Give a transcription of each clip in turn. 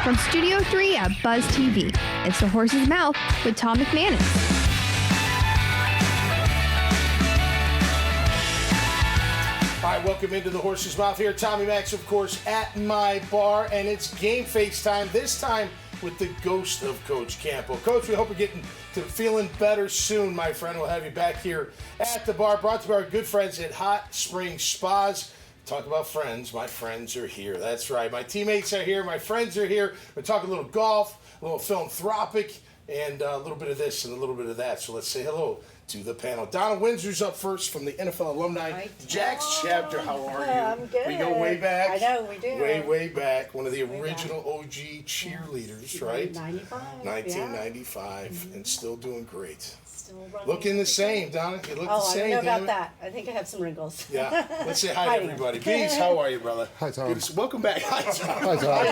From Studio 3 at Buzz TV, it's The Horse's Mouth with Tom McManus. All right, welcome into The Horse's Mouth here. Tommy Max, of course, at my bar, and it's game face time, this time with the ghost of Coach Campo. Coach, we hope you're getting to feeling better soon, my friend. We'll have you back here at the bar, brought to you by our good friends at Hot Spring Spas. Talk about friends. My friends are here. That's right. My teammates are here. My friends are here. We're talking a little golf, a little philanthropic, and a little bit of this and a little bit of that. So let's say hello to the panel. Donna Windsor's up first from the NFL Alumni Jacks chapter. How are you? I'm good. We go way back. I know, we do. Way back. One of the original OG cheerleaders, right? 1995, and still doing great. Looking the same, Donna. You look the same. I don't know about that. I think I have some wrinkles. Yeah. Let's say hi to everybody. Beans, how are you, brother? Hi, Tom. Welcome back. Hi, Tom. Hi, Tom.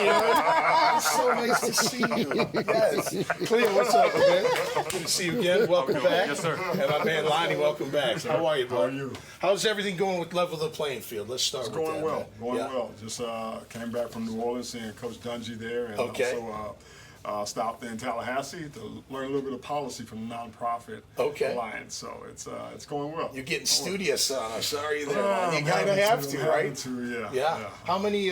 It's so nice to see you. Yes. Cleo, what's up, man? Good to see you again. Welcome back. Yes, sir. And my man Lonnie, welcome back. How are you, bro? How are you? How's everything going with level the playing field? Let's start with that. Going well. Man. Going well. Just came back from New Orleans, seeing Coach Dungy there, and Okay. also stopped in Tallahassee to learn a little bit of policy from the nonprofit alliance. So it's going well. You're getting studious on us, are you there? You kind of have to, right? Yeah. How many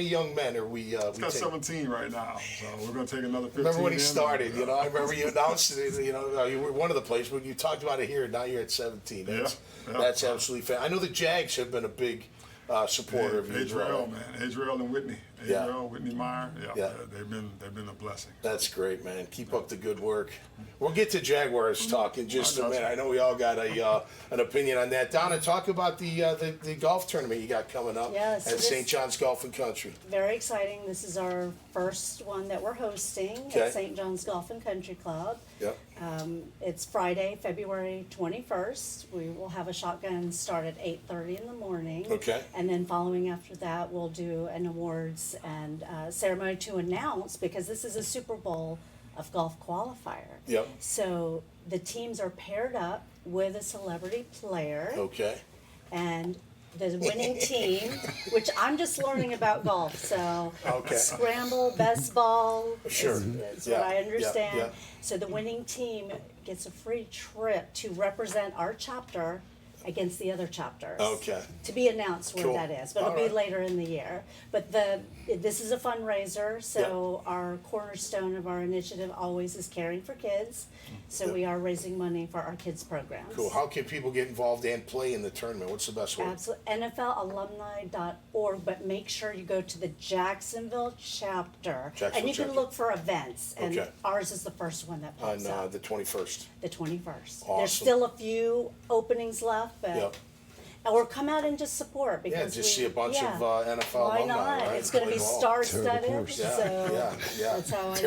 young men are we? It's got 17 right now, so we're going to take another 15. Remember when he started? You know, I remember you announced it. You know, you were one of the places, but you talked about it here. Now you're at 17. That's absolutely fair. I know the Jags have been a big supporter of you. Adriel, man. Adriel and Whitney. Whitney Meyer. They've been a blessing. That's great, man. Keep up the good work. We'll get to Jaguars talk in just a minute. I know we all got an opinion on that. Donna, talk about the golf tournament you got coming up at St. John's Golf and Country. Very exciting. This is our first one that we're hosting at St. John's Golf and Country Club. Yep. It's Friday, February 21st. We will have a shotgun start at 8:30 in the morning. Okay. And then following after that, we'll do an awards and ceremony to announce, because this is a Super Bowl of golf qualifier. Yep. So the teams are paired up with a celebrity player. Okay. And the winning team, which I'm just learning about golf, so scramble, best ball is what I understand. Yeah. So the winning team gets a free trip to represent our chapter against the other chapters. Okay. To be announced where that is, but it'll be later in the year. But this is a fundraiser, so our cornerstone of our initiative always is caring for kids. So we are raising money for our kids programs. Cool. How can people get involved and play in the tournament? What's the best way? Absolutely. NFLalumni.org, but make sure you go to the Jacksonville chapter. And you can look for events. And ours is the first one that pops up. On the 21st. The 21st. Awesome. There's still a few openings left, but or come out and just support, because just see a bunch of NFL Why alumni. not? Right? It's going to be star-studded. So that's how I see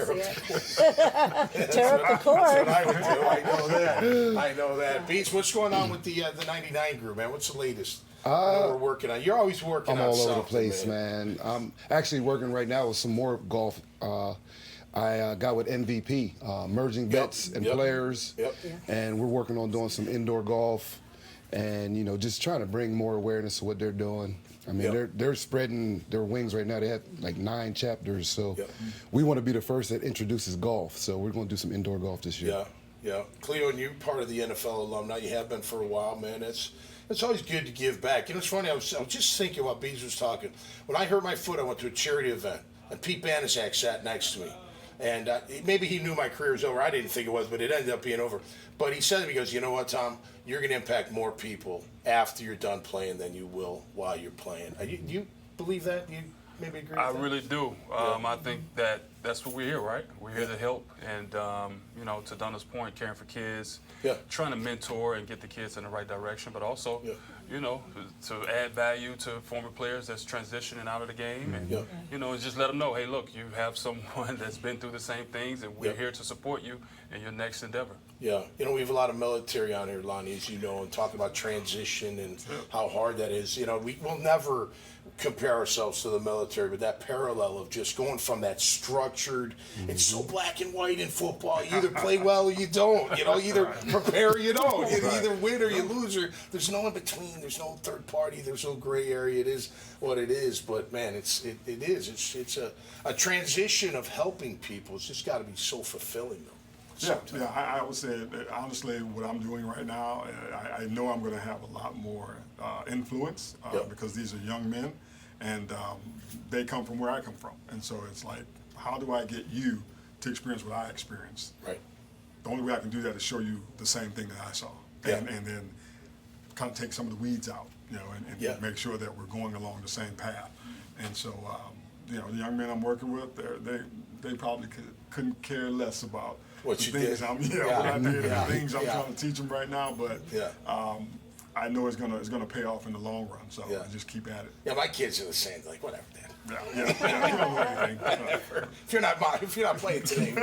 it. Tear up the court. That's what I would do. I know that. Beats, what's going on with the 99 group, man? What's the latest? I know we're working on. You're always working on I'm all something, over the place, man. I'm actually working right now with some more golf. I got with MVP, merging vets and players, and we're working on doing some indoor golf. And, you know, just trying to bring more awareness to what they're doing. I mean, they're spreading their wings right now. They have like 9 chapters. So we want to be the first that introduces golf. So we're going to do some indoor golf this year. Yeah. Cleo, and you're part of the NFL alumni. You have been for a while, man. It's always good to give back. You know, it's funny. I was just thinking while Beasley was talking. When I hurt my foot, I went to a charity event, and Pete Banaszak sat next to me. And maybe he knew my career was over. I didn't think it was, but it ended up being over. But he said to me, he goes, you know what, Tom? You're going to impact more people after you're done playing than you will while you're playing. Do you believe that? Do you maybe agree with that? I really do. I think that's what we're here, right? We're here to help. And, you know, to Donna's point, caring for kids, trying to mentor and get the kids in the right direction, but also, you know, to add value to former players that's transitioning out of the game. And, you know, just let them know, hey, look, you have someone that's been through the same things, and we're here to support you in your next endeavor. Yeah, we have a lot of military on here, Lonnie, as you know, and talking about transition and how hard that is. We'll never compare ourselves to the military, but that parallel of just going from that structured, it's so black and white in football. You either play well or you don't. Either prepare or you don't. You either win or you lose. Or there's no in between. There's no third party. There's no gray area. It is what it is. But man, it is. It's a transition of helping people. It's just got to be so fulfilling, though. Yeah, I would say that honestly, what I'm doing right now, I know I'm going to have a lot more influence because these are young men, and they come from where I come from, and so it's like, how do I get you to experience what I experienced? Right. The only way I can do that is show you the same thing that I saw, and then kind of take some of the weeds out, and make sure that we're going along the same path. And so, the young men I'm working with, they probably couldn't care less about what the you things did. what I did, and the things I'm trying to teach them right now. But I know it's gonna pay off in the long run. So I just keep at it. Yeah, my kids are the same. Like, whatever, Dad. You don't know anything. If you're not playing today,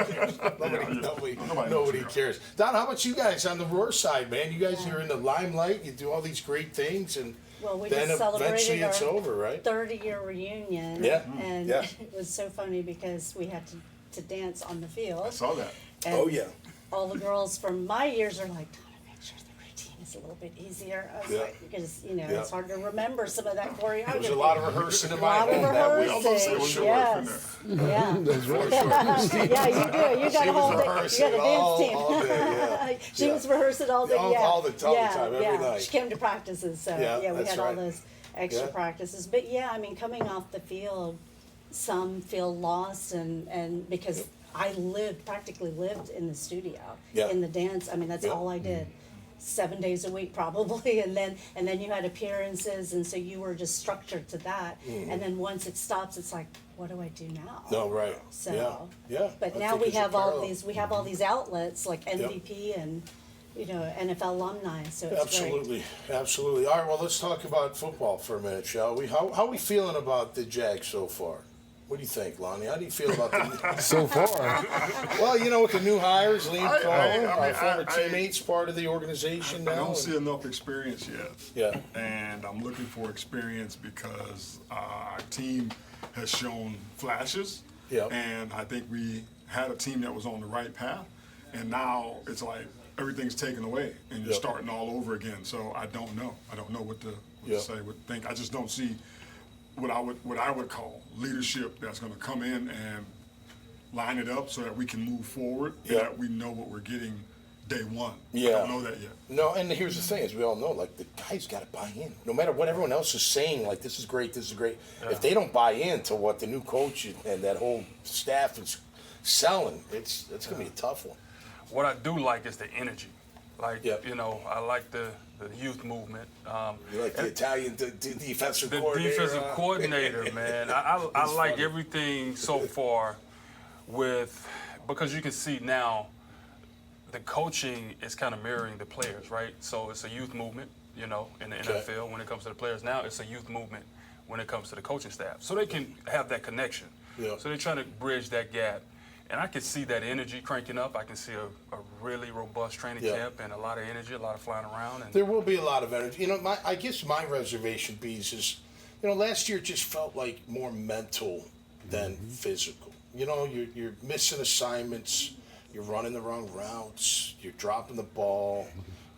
nobody cares. Donna, how about you guys on the Roar side, man? You guys are in the limelight. You do all these great things, and Well, we then just celebrated eventually it's our over, right? 30-year reunion. Yeah. And Yeah. it was so funny because we had to dance on the field. I saw that. And Oh, yeah. all the girls from my years are like, Donna, make sure the routine is a little bit easier. I was Yeah. like, because, it's hard to remember some of that choreography. There was a lot of rehearsing in A my lot of home that week. rehearsing, yes. Yeah. That's right. Yeah, you do. You got a whole thing. You got a dance team. all day, yeah. She was rehearsing all day. All the time, every night. She came to practices, so we that's had all right. those extra practices. But coming off the field, some feel lost, and because I practically lived in the studio, in the dance. I mean, that's all I did. 7 days a week probably, and then you had appearances, and so you were just structured to that. And then once it stops, it's like, what do I do now? No, right. So yeah. But I now think we it's a have all parallel. these. We have all these outlets like MVP and NFL alumni. So it's great. Absolutely. All right, well, let's talk about football for a minute, shall we? How are we feeling about the Jags so far? What do you think, Lonnie? How do you feel about the So far, Well, with the new hires, Liam I Cohen, mean, our former I- teammates, part of the organization now. I don't see enough experience yet. Yeah. And I'm looking for experience because our team has shown flashes. Yeah. And I think we had a team that was on the right path. And now it's like everything's taken away and you're starting all over again. So I don't know. I don't know what to say, what to think. I just don't see what I would call leadership that's going to come in and line it up so that we can move forward and that we know what we're getting day one. Yeah. I don't know that yet. No, and here's the thing, as we all know, like, the guys got to buy in. No matter what everyone else is saying, like, this is great, this is great. Yeah. If they don't buy into what the new coach and that whole staff is selling, it's going to be a tough one. What I do like is the energy. Like, I like the youth movement. You like the Italian defensive the coordinator? The defensive coordinator, man. I like funny. everything so far because you can see now the coaching is kind of mirroring the players, right? So it's a youth movement, in the NFL when it comes to the players. Now it's a youth movement when it comes to the coaching staff. So they can have that connection. Yeah. So they're trying to bridge that gap. And I can see that energy cranking up. I can see a really robust training camp and a lot of energy, a lot of flying around. And there will be a lot of energy. I guess my reservation, Bees, is, last year just felt like more mental than physical. You're missing assignments, you're running the wrong routes, you're dropping the ball,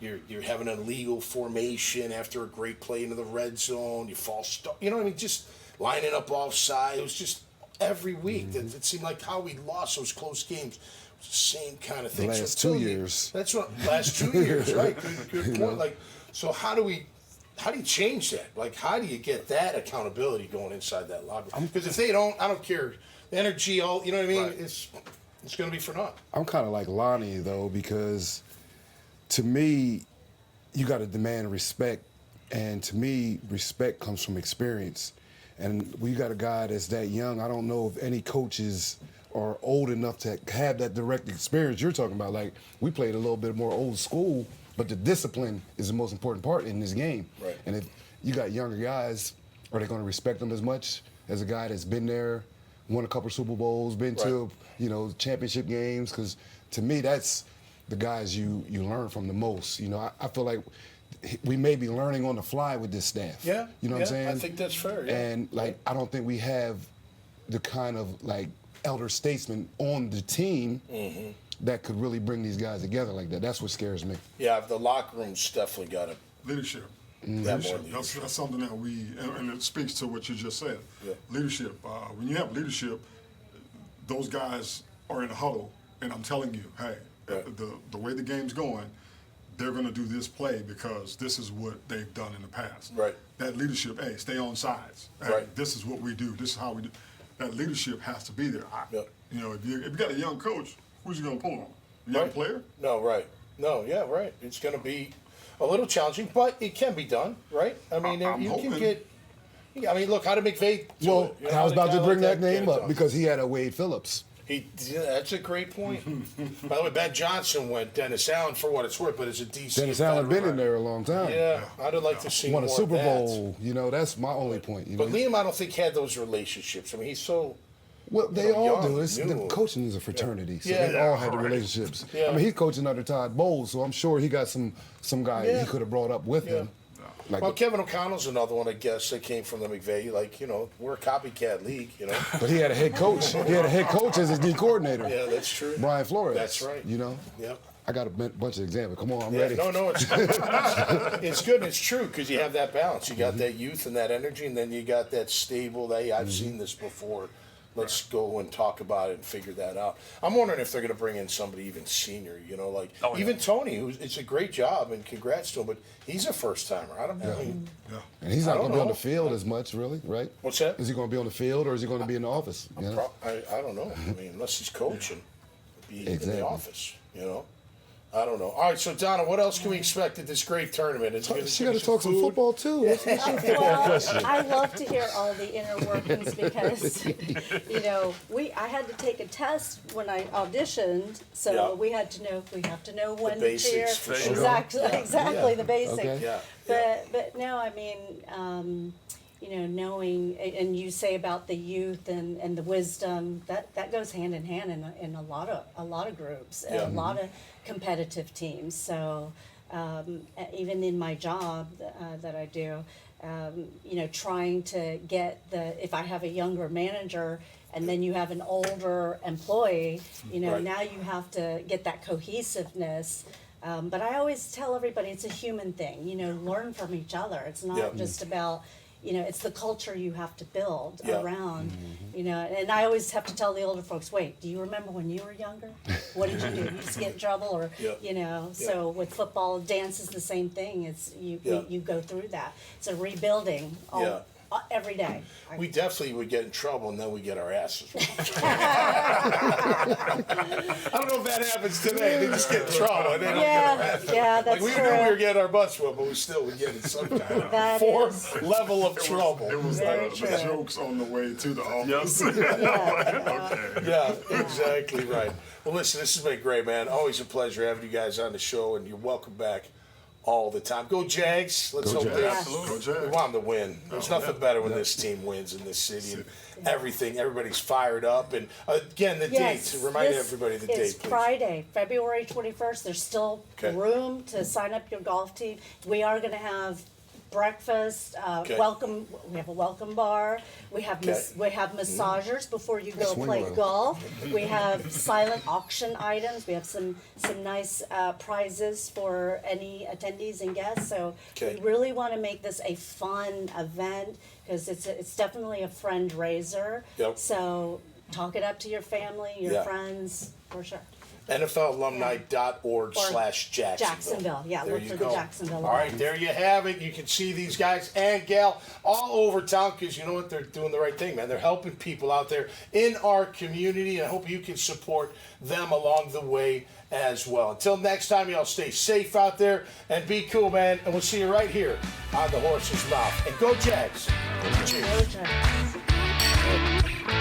you're having an illegal formation after a great play into the red zone, you fall stuck. Just lining up offside. It was just every week. It seemed like how we lost those close games. It was the same kind of thing. Last 2 years. That's what, last 2 years, right? Good point. So how do you change that? How do you get that accountability going inside that locker room? Because if they don't, I don't care. The energy, you know what I mean? Right. It's going to be for naught. I'm kind of like Lonnie, though, because to me, you got to demand respect. And to me, respect comes from experience. And we got a guy that's that young. I don't know if any coaches are old enough to have that direct experience you're talking about. Like, we played a little bit more old school, but the discipline is the most important part in this game. Right. And if you got younger guys, are they going to respect them as much as a guy that's been there, won a couple Super Bowls, been to, championship games? Because to me, that's the guys you learn from the most. You know, I feel like we may be learning on the fly with this staff. Yeah. You know what I'm saying? I think that's fair. Yeah. And like, I don't think we have the kind of like elder statesmen on the team that could really bring these guys together like that. That's what scares me. Yeah, the locker room's definitely got to. Leadership. Leadership. That's something that and it speaks to what you just said. Yeah. Leadership. When you have leadership, those guys are in a huddle, and I'm telling you, hey, the way the game's going, they're going to do this play because this is what they've done in the past. Right. That leadership, hey, stay on sides. Hey, Right. This is what we do. This is how we do. That leadership has to be there. You know, if you got a young coach, who's you going to pull on? A young player? No, right. No, yeah, right. It's going to be a little challenging, but it can be done, right? I mean, I'm you hoping. can get. I mean, look, how did McVay do Well, it? You know, I how was did a about guy to bring like that name get it up done? because he had a Wade Phillips. That's a great point. By the way, Ben Johnson went Dennis Allen for what it's worth, but it's a DC. Dennis Allen been in there a long time. Yeah, I'd like to see Won a more Super of that. Bowl. You know, that's my only point. You know? But Liam, I don't think had those relationships. I mean, he's so. Well, they all young, do. It's, the new. coaching is a fraternity, so Yeah. they all had the relationships. Yeah. I mean, he's coaching under Todd Bowles, so I'm sure he got some guy Yeah. he could have brought up with him. Like, Well, Kevin O'Connell's another one, I guess, that came from the McVay. Like, you know, we're a copycat league, you know. but he had a head coach. He had a head coach as his D coordinator. Yeah, that's true. Brian Flores. That's right. You know. Yep. I got a bunch of examples. Come on, I'm Yeah, ready. no, it's good. It's good and it's true because you have that balance. You got that youth and that energy, and then you got that stable, hey, I've seen this before. Let's go and talk about it and figure that out. I'm wondering if they're going to bring in somebody even senior, you know, like even Tony, who's it's a great job and congrats to him, but he's a first timer. I don't know. And he's not going to be on know. the field as much, really, right? What's that? Is he going to be on the field or is he going to be in the office? You know? I don't know. I mean, unless he's coaching, be in Exactly. the office, you know. I don't know. All right, so Donna, what else can we expect at this great tournament? She got to talk some football too. What's your football Well, question? I love to hear all the inner workings because, you know, I had to take a test when I auditioned, so Yeah. we have to know when to basics, cheer. for sure. Exactly, the basics. Yeah. But no, I mean, you know, knowing, and you say about the youth and the wisdom, that goes hand in hand in a lot of groups, Yeah. a lot of competitive teams. So even in my job that I do, you know, trying to get if I have a younger manager and then you have an older employee, you know, Right. now you have to get that cohesiveness. But I always tell everybody it's a human thing, you know, learn from each other. It's not Yeah. just about, you know, it's the culture you have to build Yeah. around, you know, and I always have to tell the older folks, wait, do you remember when you were younger? What did you do? You just get in trouble or, Yeah. you know, Yeah. so with football, dance is the same thing. It's, you go through that. It's a rebuilding every day. We definitely would get in trouble, and then we get our asses whooped. I don't know if that happens today. They just get in trouble, and they don't get our asses whooped. Yeah, that's Like, we true. knew we were getting our butts whooped, but we still would get in some kind of That fourth level of trouble. It was Very the true. jokes on the way to the office. Yeah, exactly right. Well, listen, this has been great, man. Always a pleasure having you guys on the show, and you're welcome back all the time. Go Jags. Let's hope Jags. they Absolutely. Go Jags. We want them to win. There's nothing better when this team wins in this city and everything. Everybody's fired up. And again, the Yes, date. Remind this everybody the is date, please. Friday, February 21st. There's still Okay. room to sign up your golf team. We are going to have breakfast, Okay. welcome. We have a welcome bar. We have Okay. we have massagers before you go Swing play around. golf. We have silent auction items. We have some nice prizes for any attendees and guests. So Okay. we really want to make this a fun event because it's definitely a friend raiser. Yep. So talk it up to your family, your Yeah. friends, for sure. NFLalumni.org/Jacksonville. Jacksonville, yeah, There look you for the go. Jacksonville All right, Alliance. there you have it. You can see these guys and gal all over town because you know what? They're doing the right thing, man. They're helping people out there in our community, and I hope you can support them along the way as well. Until next time, y'all stay safe out there and be cool, man. And we'll see you right here on the Horse's Mouth. And go Jags. Cheers. Go Jags.